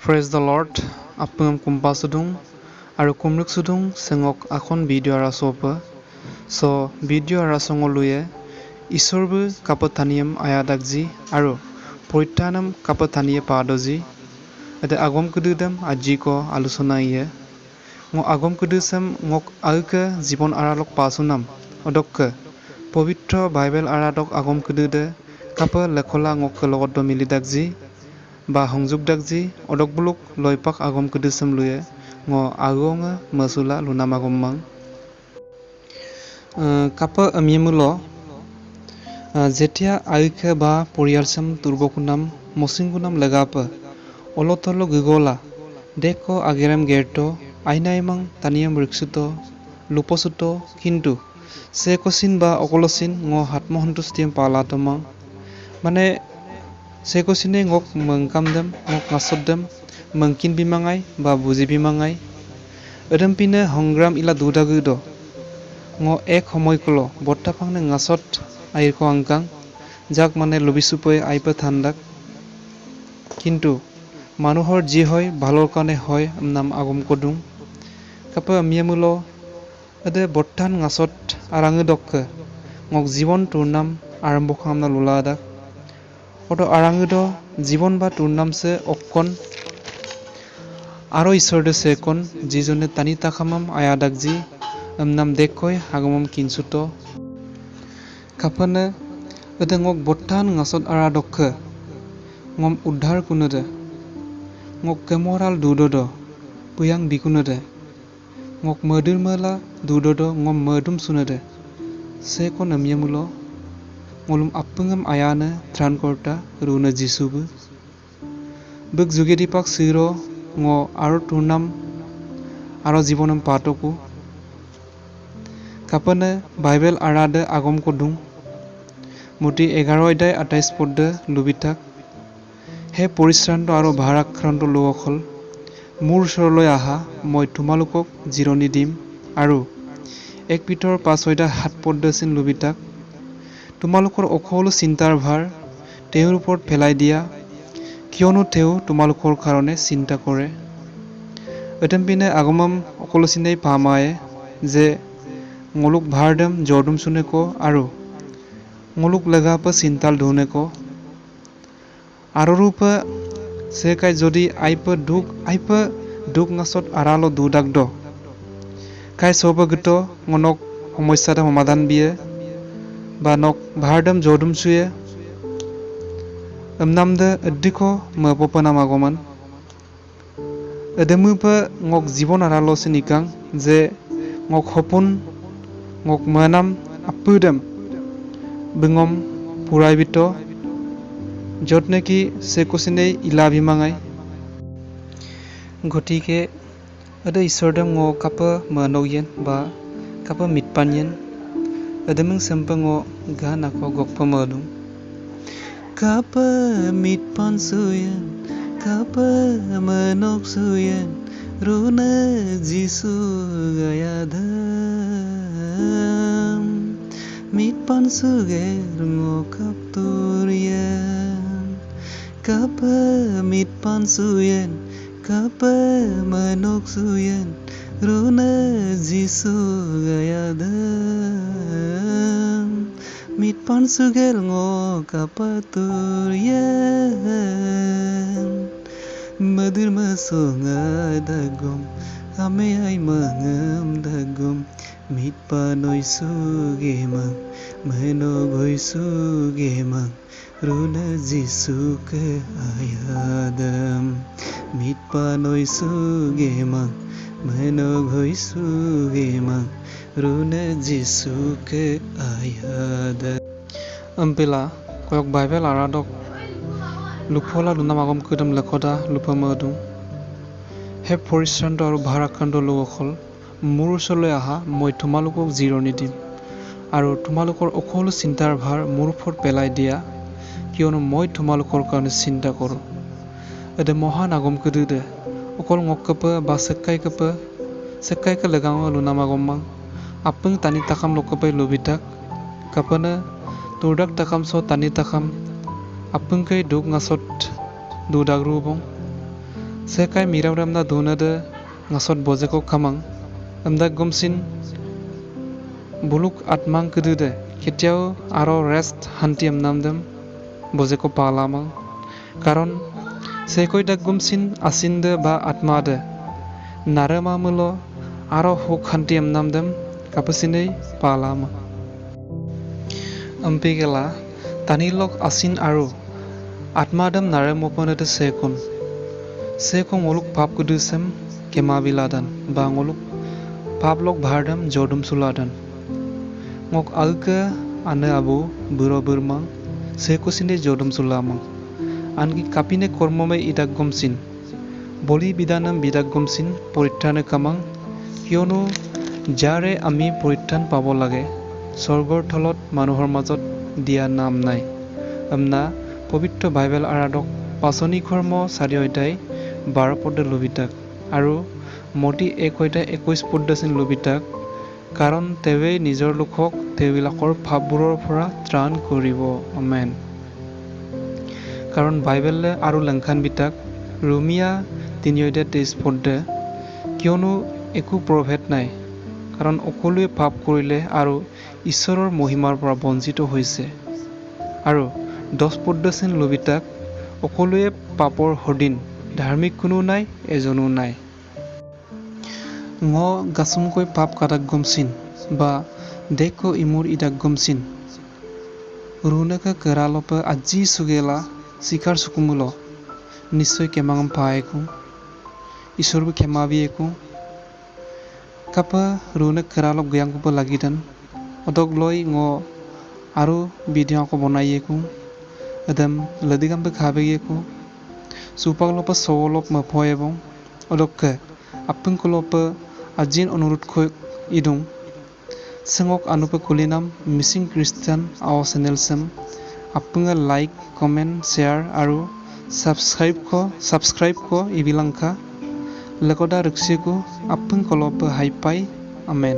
Praise the Lord. Apungam kumpasudung aru kumruk sudung sengok akon video ara sopa. So video ara songoluye isorbu kapathaniyam ayadakji aru porithanam kapatthaniye padoji. Ade agom kududam aji ko alusona iye. Ngo agom kudusam ngok auke jibon aralok pasunam odokke pavitra Bible aradok agom kudude kapa lekhola ngok logot do milidakji ba hongjub dakji odok buluk loipak agom kudusam luye ngo agonga masula lunam agom mang kapa amyemulo jetia auke ba poriyarsam turbokunam mosingunam legapa olotolo gigola deko agerem gerto ainaimang taniyam riksuto luposuto kintu se kosin ba okolosin ngo hatmohontustiam palatomang mane se kosine ngok mengkamdem ngok ngasodem mengkin bimangai ba buji bimangai edampine hongram ila dudagudo ngo ek homoykulo bottapangne ngasot airko angkang jak mane lobisupoi aipa thandak kintu মানুহৰ যি হয় ভালৰ কাৰণে হয় নাম আগম কদুং কাপা মিয়ামুলো এদে বৰ্তান ngaছত আৰাঙে দক্কে ngok জীৱন তোৰ নাম আৰম্ভ খামনা লুলাদাক অটো আৰাঙে দ জীৱন বা তোৰ নামছে অক্কন আরো ঈশ্বর দে সেকন যিজনে তানি তাখামাম আয়াদাক জি নাম দেখকৈ হাগমম কিনসুতো কাপানে এদে ngok বৰ্তান ngaছত আৰা দক্কে ngom উদ্ধাৰ কুনদে ngok kemoral dudodo puyang bikunode ngok medur mala dudodo ngom medum sunade se kon amyamulo ngolum appungam ayane trankorta runa jisubu buk jugedi pak siro ngo aro turnam aro jibonam patoku kapane bible arade agom kodung muti 11 অধ্যায় 28 পদে লুবিতাক হে পৰিশ্ৰান্ত আৰু ভাৰাক্ৰান্ত লোকসকল মোৰ ওচৰলৈ আহা মই তোমালোকক জিৰণি দিম আৰু 1 পিতৰ 5 7 পদচিন লুবিতাক তোমালোকৰ অকল চিন্তাৰ ভাৰ তেওঁৰ ওপৰত পেলাই দিয়া কিয়নো তেওঁ তোমালোকৰ কাৰণে চিন্তা কৰে এতেম্পিনে আগমম অকল চিন্তাই পামায়ে যে ngoluk ভাৰদম জৰ্দম সুনেকো আৰু ngoluk লাগাপ চিন্তাল ধুনেকো আরোরূপে সে কাই যদি আইপে দুক নাচত আড়ালো দুদাক দ কাই সবগত মনক সমস্যাটা সমাধান বিয়ে বা নক ভারদম জর্দম সুয়ে নামদে অধিক মপনাম আগমান এদেমুপে ngok জীবন আড়ালো সিনিকাং যে ngok হপুন ngok মানাম আপুদম বিঙম পুরাইবিত যত নেকি সে কোসিনে ইলা বিমাঙাই গতিকে এদে ঈশ্বরদম ngো কাপা মানৌয়েন বা কাপা মিটপানয়েন এদেমং সেম্পং ngো গা নাকো গকপা মাদুং কাপা মিটপান সুয়েন কাপা মানক সুয়েন রুনা যিসু গায়াধাম মিটপান সুগের ngো kapturien kapa mitpan suyen kapa manok suyen runa jisu gayadam mitpan sugel ngo kapa turien madur masonga dagom ame ay mangam dagom mitpanoy sugemang manogoy sugemang runa jisu ke ayadam mitpanoy sugemang manogoy sugemang runa jisu ke ayadam ampela koyok bible aradok luphola lunam agom kudam lekhoda lupamadung হে পৰিশ্ৰান্ত আৰু ভাৰাক্ৰান্ত লোকসকল মোৰ ওচৰলৈ আহা মই তোমালোকক জিৰণি দিম আৰু তোমালোকৰ অকল চিন্তাৰ ভাৰ মোৰ ওপৰত পেলাই দিয়া কিয়নো মই তোমালোকৰ কাৰণে চিন্তা কৰোঁ এদে মহান আগম কুদুদে অকল ngokkepe ba sekkai legang lunam agomang apeng tani takam lokkepe lubitak kapana turdak takam so tani takam apeng kai duk ngasot dudak rubong Sekai mirau ramda donade ngasot bojeko kamang amda gomsin buluk atmang kedude ketiao aro rest hantiam namdem bojeko palamang karon sekoi dak gomsin asinde ba atmade narema mulo aro huk hantiam namdem kapasinei palama ampigela tanilok asin aru atmadam naremoponete sekon ngoluk pap kudusem kemabiladan ba ngoluk pablok bhardam jodum suladan ngok alke ane abu buro burmang sekosinde jodum sulamang anki kapine kormome idak gomsin boli bidanam bidak gomsin পৰিত্ৰাণে কামাং কিয়নো যাৰে আমি পৰিত্ৰাণ পাব লাগে স্বৰ্গৰ থলত মানুহৰ মাজত দিয়া নাম নাই আমনা পবিত্ৰ বাইবেল আৰাধক পাচনি কৰ্ম 4 অধ্যায় 12 পদ লবিতাক আৰু মতি 1 অধ্যায় 21 পদ লবিতাক কাৰণ তেৱে নিজৰ লোকক তেবিলাকৰ ভাৱবোৰৰ পৰা ত্ৰাণ কৰিব আমেন কাৰণ বাইবেলে আৰু লংখান বিতাক ৰোমিয়া 3 অধ্যায় 23 পদ কিয়নো একো প্ৰভেদ নাই কাৰণ অকলোৱে পাপ কৰিলে আৰু ঈশ্বৰৰ মহিমাৰ পৰা বঞ্চিত হৈছে আৰু 10 পদ লবিতাক অকলোৱে পাপৰ হদিন ধাৰ্মিক কোনো নাই এজনো নাই গাছুমকৈ পাপ কাটাক গমচিন বা দেখো ইমুৰ ইদাক গমচিন ৰুনেকা কেৰালপে আজি সুগেলা শিকাৰ সুকুমুল নিশ্চয় কেমাঙম পায়েকো ঈশ্বৰবো ক্ষমাবিয়েকো কাপা ৰুনেক কেৰালক গয়াংকোপ লাগিদান অদক লৈ আৰু বিধিয়াকো বনাইয়েকো এদম লদিগামবে খাবেয়েকো সুপাকলপা সৱলপ মফয়েবং অদককে আপংকলপে আজিন অনুৰোধ কৈ ইদুং সেঙক আনুপে কুলিনাম মিছিং খ্ৰীষ্টান আও চেনেল সেম আপংগে লাইক কমেন্ট শেয়াৰ আৰু সাবস্ক্ৰাইব ক ইবিলাংখা লেকদা ৰিক্সিকো আপংকলপে হাই পাই আমেন